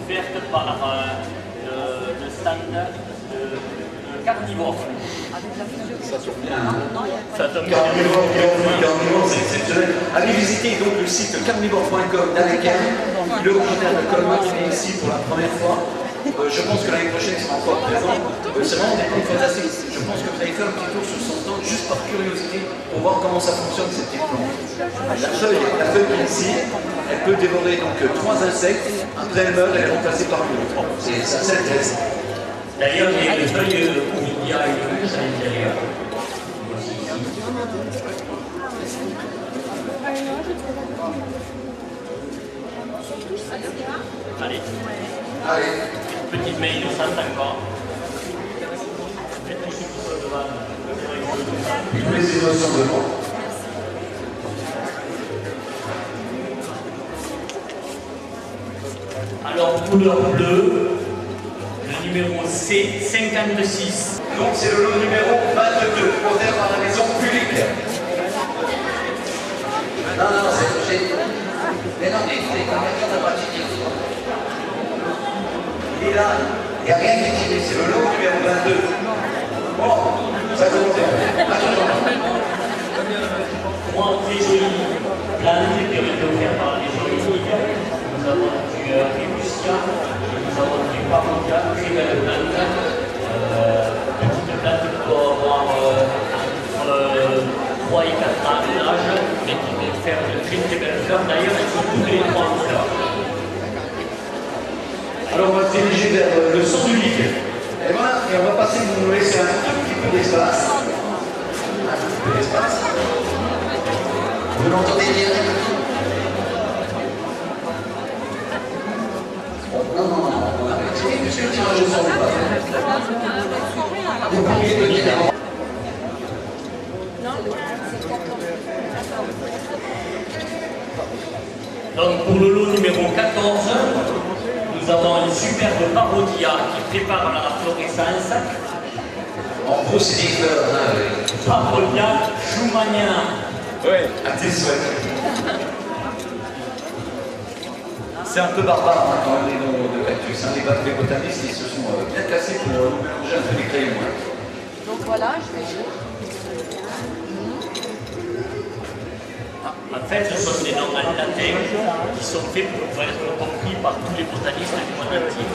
offerte par le stand de Carnivore. Ça tombe bien. Ça tombe bien. Carnivore, c'est exceptionnel. Allez visiter donc le site carnivore.com d'Anaken. Le reporter de Colmar est ici pour la première fois. Je pense que l'année prochaine il sera encore présent. C'est vraiment des plantes fantastiques. Je pense que vous allez faire un petit tour sur son stand juste par curiosité pour voir comment ça fonctionne cette petite plante. La feuille qui est ici, elle peut dévorer donc 3 insectes. Après elle meurt, elle est remplacée par une autre. C'est ça, c'est le test. D'ailleurs, il y a une feuille où il y a une ruche à l'intérieur. Allez. Allez. Petite main innocente encore. Tous les innocents devant. Alors, couleur bleue, le numéro C56. Donc c'est le lot numéro 22, offert par la maison publique. Non, c'est... Mais non, mais quelqu'un n'a pas tiré. Il est là, il n'y a rien qui est tiré, c'est le lot numéro 22. Bon, ça commence bien. Moi, très jolie plante qui a été offerte par les jolies. Nous avons du Rébustia, nous avons du Paprika, très belle plante. Petite plante qui doit avoir entre 3 et 4 ans d'âge, mais qui va faire de très belles fleurs. D'ailleurs, elles sont toutes les 3 en fleurs. Alors on va se diriger vers le son du liquide. Et voilà, et on va passer, vous nous laisser un tout petit peu d'espace. Un tout petit peu d'espace. Vous l'entendez bien? Non, arrêtez, puisque le tirage au sort n'est pas fait. Vous pourriez me dire. Donc pour le lot numéro 14, nous avons une superbe parodia qui prépare la florescence. En procédé fleurs, oui. Parodia Schumannia. Oui, à tes souhaits. C'est un peu barbare hein, quand on est dans de cactus. Hein. Les botanistes ils se sont bien cassés pour nous mélanger un peu les crayons. Hein. Donc voilà, je vais jouer. En fait, ce sont des noms en latin qui sont faits pour être compris par tous les botanistes du monde entier.